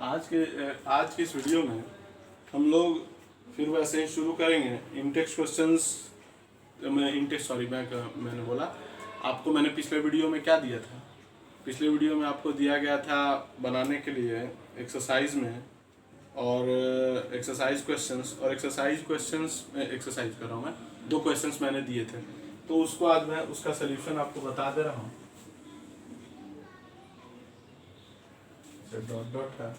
आज की इस वीडियो में हम लोग फिर वैसे ही शुरू करेंगे इनटेक्स्ट क्वेश्चंस। मैंने बोला आपको, मैंने पिछले वीडियो में क्या दिया था। पिछले वीडियो में आपको दिया गया था बनाने के लिए एक्सरसाइज में, और एक्सरसाइज क्वेश्चंस में एक्सरसाइज कर रहा हूँ मैं। 2 क्वेश्चंस मैंने दिए थे, तो उसको आज मैं उसका सोल्यूशन आपको बता दे रहा हूँ। डॉट डॉट है।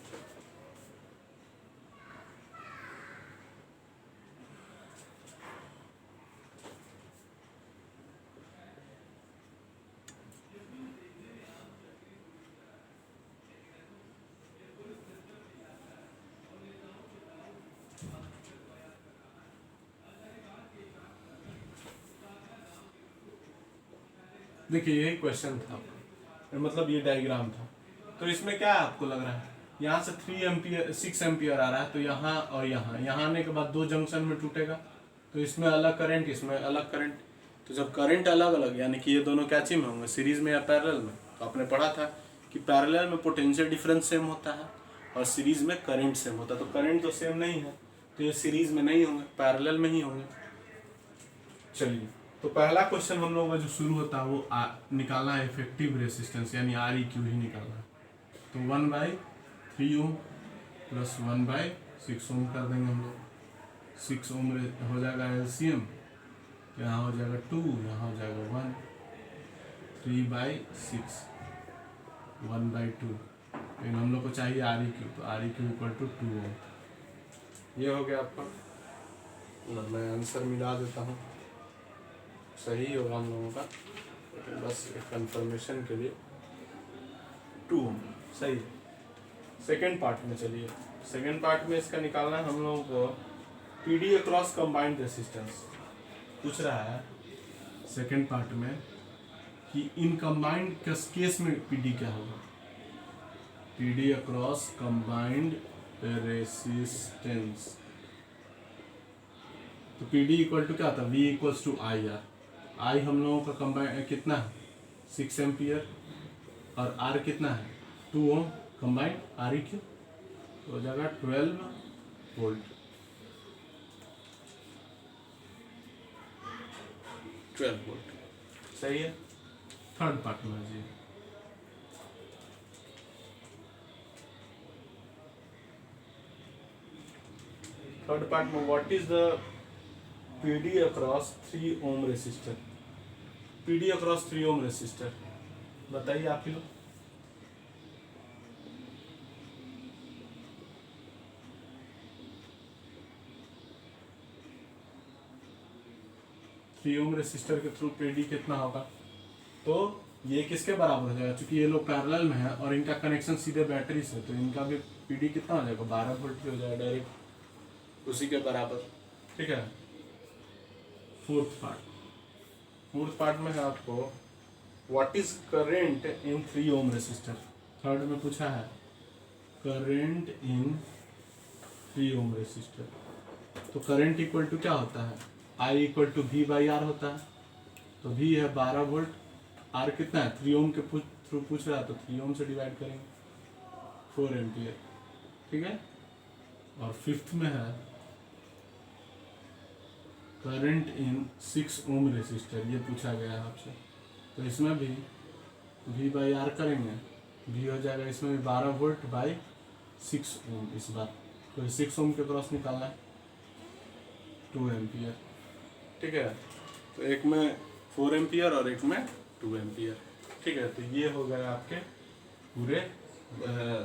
देखिए यही क्वेश्चन था, मतलब ये डायग्राम था। तो इसमें क्या आपको लग रहा है, यहाँ से 6 एम्पियर आ रहा है, तो यहाँ और यहाँ आने के बाद 2 जंक्शन में टूटेगा, तो इसमें अलग करंट, इसमें अलग करंट। तो जब करंट अलग अलग, यानी कि ये दोनों क्या चीज में होंगे, सीरीज में या पैरेलल में। तो आपने पढ़ा था कि पैरेलल में पोटेंशियल डिफरेंस सेम होता है और सीरीज में करंट सेम होता है। तो करंट तो सेम नहीं है, तो ये सीरीज में नहीं होंगे, पैरेलल में ही होंगे। चलिए, तो पहला क्वेश्चन हम लोगों का जो शुरू होता है वो निकालना है इफेक्टिव रेसिस्टेंस, यानी REQ ही निकालना है। तो 1/3 ओम प्लस 1/6 ओम कर देंगे हम लोग। 6 ओम हो जाएगा LCM, यहाँ हो जाएगा 2, यहाँ हो जाएगा 1। 3/6 1/2। लेकिन हम लोग को चाहिए REQ, तो REQ इक्वल टू 2 ओम। ये हो गया आपका। मैं आंसर मिला देता हूँ, सही होगा हम लोगों का, बस कंफर्मेशन के लिए 2 ओम सही है। सेकेंड पार्ट में चलिए, सेकेंड पार्ट में इसका निकालना है हम लोगों को PD अक्रॉस कंबाइंड रेसिस्टेंस। पूछ रहा है सेकेंड पार्ट में कि इन कंबाइंड केस में PD क्या होगा। PD अक्रॉस कंबाइंड रेसिस्टेंस, तो PD इक्वल टू क्या होता है, V equals to IR। I हम लोगों का कंबाइंड कितना है 6 एम्पियर, और R कितना है 2 ओम कंबाइंड REQ, तो हो जाएगा 12 वोल्ट। 12 वोल्ट सही है। थर्ड पार्ट में जी, थर्ड पार्ट में what is the PD across 3 ohm resistor. PD across 3 ohm resistor बताइए आप ही लोग। थ्री ओम रेसिस्टर के थ्रू PD कितना होगा, तो ये किसके बराबर हो जाएगा, क्योंकि ये लोग पैरेलल में है और इनका कनेक्शन सीधे बैटरी से, तो इनका भी PD कितना हो जाएगा 12 वोल्ट हो जाएगा डायरेक्ट, उसी के बराबर। ठीक है। फोर्थ पार्ट में है आपको what is current in 3 ohm resistor. Third में पूछा है करेंट इन 3 ओम रेसिस्टर, तो करेंट इक्वल टू क्या होता है, I इक्वल टू V/R होता है। तो V है 12 वोल्ट, R कितना है 3 ओम के थ्रू पूछ रहा है, तो 3 ओम से डिवाइड करेंगे 4 एम्पियर। ठीक है। और फिफ्थ में है करंट इन 6 ओम रेसिस्टर, ये पूछा गया है आपसे। तो इसमें भी V/R करेंगे, V हो जाएगा इसमें भी 12 वोल्ट बाई 6 ओम इस बार, तो 6 ओम के क्रॉस निकालना है 2 एम्पियर। ठीक है। तो एक में 4 एम्पियर और एक में 2 एम्पियर। ठीक है। तो ये हो गया आपके पूरे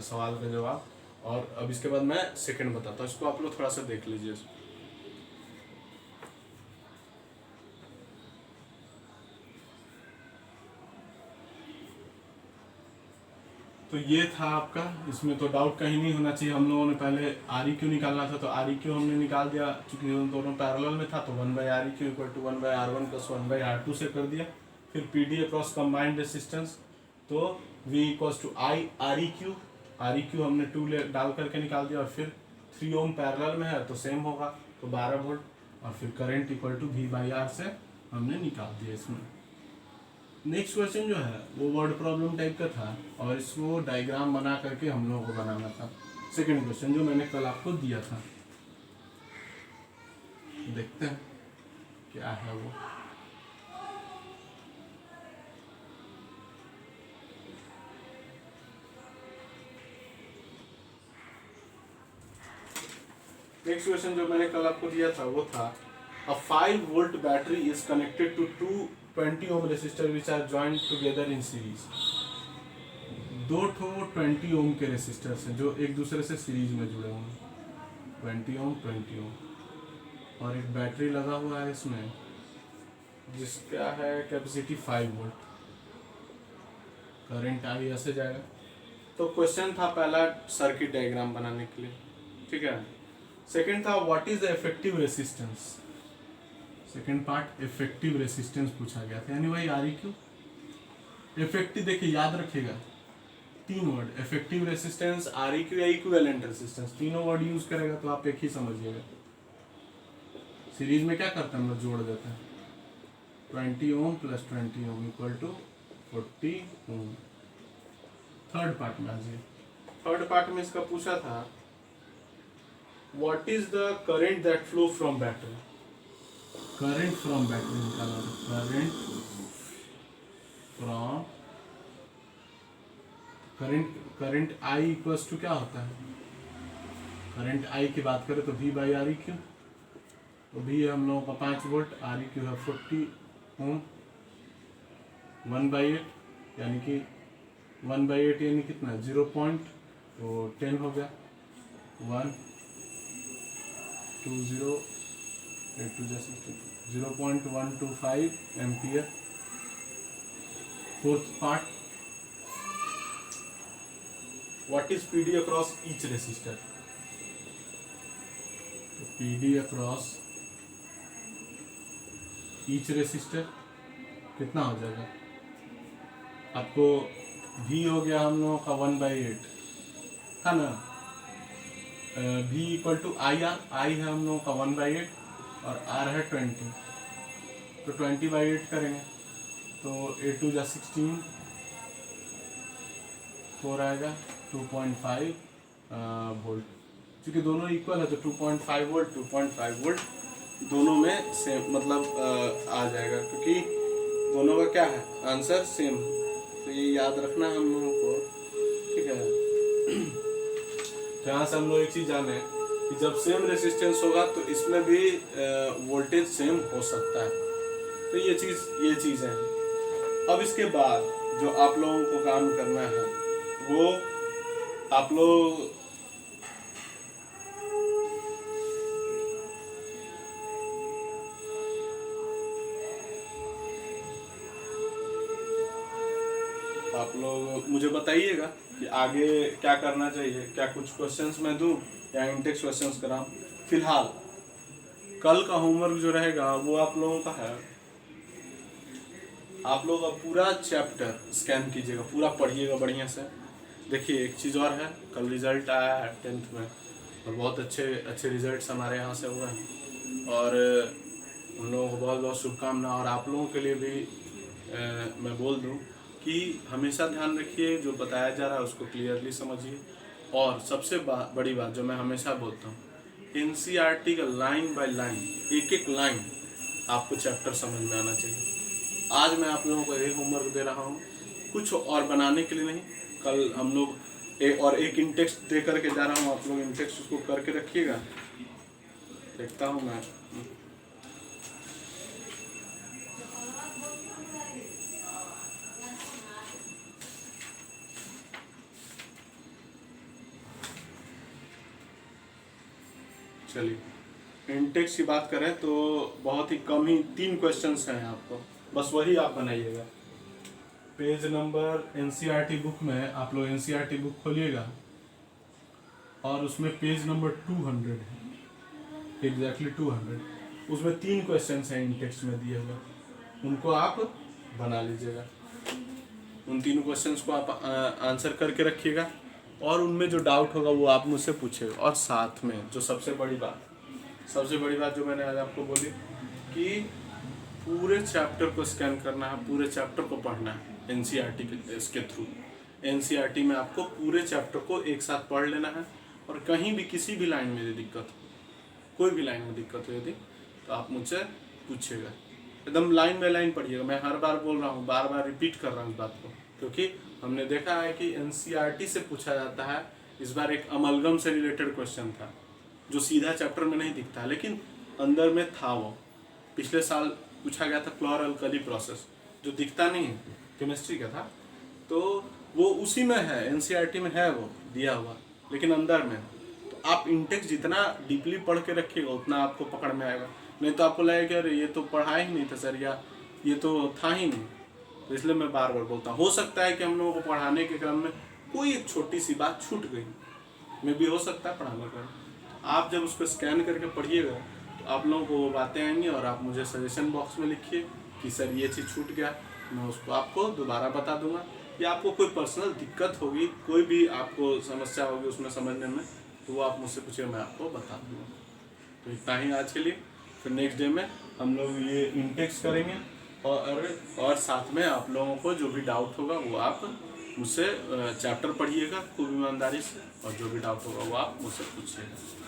सवाल का जवाब। और अब इसके बाद मैं सेकंड बताता हूँ, इसको आप लोग थोड़ा सा देख लीजिए। तो ये था आपका, इसमें तो डाउट कहीं नहीं होना चाहिए। हम लोगों ने पहले REQ निकालना था, तो REQ हमने निकाल दिया, चूंकि दोनों पैरेलल में था, तो 1/REQ equal to 1/R1 plus 1/R2 से कर दिया। फिर PD अक्रॉस कंबाइंड रेसिस्टेंस, तो V इक्वल्स टू REQ हमने 2 डाल करके निकाल दिया, और फिर 3 ओम पैरेलल में है तो सेम होगा, तो 12 वोल्ट, और फिर करंट इक्वल टू V/R से हमने निकाल दिया इसमें। नेक्स्ट क्वेश्चन जो है वो वर्ड प्रॉब्लम टाइप का था, और इसको डायग्राम बना करके हम लोगों को बनाना था। सेकंड क्वेश्चन जो मैंने कल आपको दिया था, देखते हैं क्या है वो। नेक्स्ट क्वेश्चन जो मैंने कल आपको दिया था वो था a 5 volt battery is connected to 20 ohm resistor which are joint together in series. दो ठो 20 ओम के रेसिस्टर्स हैं जो एक दूसरे से सीरीज में जुड़े हुए हैं, 20 ओम और एक बैटरी लगा हुआ है इसमें जिसका है कैपेसिटी 5 वोल्ट। करंट आई ऐसे जाएगा। तो क्वेश्चन था पहला सर्किट डायग्राम बनाने के लिए, ठीक है। सेकंड था what is the effective resistance. Second part effective resistance पूछा गया था, यानी वही आर क्यू। इफेक्टिव देखिए याद रखिएगा, 3 word effective resistance, R Q या इक्विवेलेंट रेसिस्टेंस, तीनों वर्ड यूज करेगा तो आप एक ही समझिएगा। सीरीज में क्या करते हैं हम लोग, जोड़ देते हैं 20 ohm plus 20 ohm equal to 40 ohm. Third part में आइए। थर्ड पार्ट में इसका पूछा था what is the current that flow from battery. Current from battery निकालना है, current from current I equals to क्या होता है, करंट आई की बात करें तो V बाई आर क्यू। तो भी हम लोगों का 5 वोल्ट, आर क्यू है 40 ओम, 1/8 यानी कि 1/8 यानी कितना 0.10 हो गया, 1 2 0 8 2 0.125 ampere. Fourth part what is PD across each resistor. PD across each resistor कितना हो जाएगा आपको, V हो गया हम लोगों का 1/8 था ना, V equal to I R, I है हम लोगों का 1/8 और R है 20, तो 20/8 करेंगे तो 8 2 16 4 आएगा 2.5 वोल्ट। क्योंकि दोनों इक्वल है तो 2.5 वोल्ट 2.5 वोल्ट दोनों में सेम मतलब आ जाएगा, क्योंकि दोनों का क्या है आंसर सेम। तो ये याद रखना हम लोगों को, ठीक है। तो यहाँ से हम लोग एक चीज जाने कि जब सेम रेसिस्टेंस होगा तो इसमें भी वोल्टेज सेम हो सकता है। तो ये चीज़ है। अब इसके बाद जो आप लोगों को काम करना है वो आप लोग मुझे बताइएगा कि आगे क्या करना चाहिए, क्या कुछ क्वेश्चंस मैं दूं या इंटेक्स क्वेश्चंस कराऊं। फिलहाल कल का होमवर्क जो रहेगा वो आप लोगों का है, आप लोग अब पूरा चैप्टर स्कैन कीजिएगा, पूरा पढ़िएगा बढ़िया से। देखिए एक चीज़ और है, कल रिजल्ट आया है 10th में और बहुत अच्छे रिजल्ट्स हमारे यहाँ से हुए हैं और उन लोगों को बहुत बहुत शुभकामना। और आप लोगों के लिए भी मैं बोल दूं कि हमेशा ध्यान रखिए जो बताया जा रहा है उसको क्लियरली समझिए। और सबसे बड़ी बात जो मैं हमेशा बोलता हूँ, NCERT का लाइन बाय लाइन एक एक लाइन आपको चैप्टर समझ में आना चाहिए। आज मैं आप लोगों को एक होमवर्क दे रहा हूँ, कुछ और बनाने के लिए नहीं। कल हम लोग एक इंटेक्स्ट दे करके जा रहा हूँ, आप लोग इंटेक्स्ट उसको करके रखिएगा। देखता हूँ मैं चलिए इंटेक्स की बात करें तो बहुत ही कम ही 3 क्वेश्चंस हैं आपको, बस वही आप बनाइएगा। पेज नंबर NCERT बुक में आप लोग NCERT बुक खोलिएगा और उसमें पेज नंबर 200 है, एग्जैक्टली 200। उसमें 3 क्वेश्चंस हैं इंटेक्स में दिए हुए, उनको आप बना लीजिएगा। उन 3 क्वेश्चंस को आप आंसर करके रखिएगा और उनमें जो डाउट होगा वो आप मुझसे पूछेगा। और साथ में जो सबसे बड़ी बात जो मैंने आज आपको बोली कि पूरे चैप्टर को स्कैन करना है, पूरे चैप्टर को पढ़ना है NCERT के थ्रू। NCERT में आपको पूरे चैप्टर को एक साथ पढ़ लेना है और कहीं भी किसी भी लाइन में यदि दिक्कत हो, कोई भी लाइन में दिक्कत हो यदि, तो आप मुझसे पूछिएगा। एकदम लाइन बाय लाइन पढ़िएगा। मैं हर बार बोल रहा हूँ, बार बार रिपीट कर रहा हूँ इस बात को, क्योंकि हमने देखा है कि एनसीईआरटी से पूछा जाता है। इस बार एक अमलगम से रिलेटेड क्वेश्चन था जो सीधा चैप्टर में नहीं दिखता है लेकिन अंदर में था। वो पिछले साल पूछा गया था क्लोर अल्कली प्रोसेस, जो दिखता नहीं है, केमिस्ट्री का था, तो वो उसी में है, एनसीईआरटी में है वो दिया हुआ, लेकिन अंदर में। तो आप इंटेक्स जितना डीपली पढ़ के रखिएगा उतना आपको पकड़ में आएगा, नहीं तो आपको लगेगा कि अरे ये तो पढ़ा ही नहीं था सर, या ये तो था ही नहीं। तो इसलिए मैं बार बार बोलता हूँ, हो सकता है कि हम लोगों को पढ़ाने के क्रम में कोई एक छोटी सी बात छूट गई, में भी हो सकता है पढ़ाने का। आप जब उसको स्कैन करके पढ़िएगा तो आप लोगों को वो बातें आएंगी और आप मुझे सजेशन बॉक्स में लिखिए कि सर ये चीज़ छूट गया, मैं उसको आपको दोबारा बता दूंगा। या आपको कोई पर्सनल दिक्कत होगी, कोई भी आपको समस्या होगी उसमें समझने में, तो वो आप मुझसे पूछिए, मैं आपको बता दूंगा। तो इतना ही आज के लिए। फिर नेक्स्ट डे में हम लोग ये इंटेक्स करेंगे और साथ में आप लोगों को जो भी डाउट होगा वो आप मुझसे चैप्टर पढ़िएगा खूब ईमानदारी से, और जो भी डाउट होगा वो आप मुझसे पूछिएगा।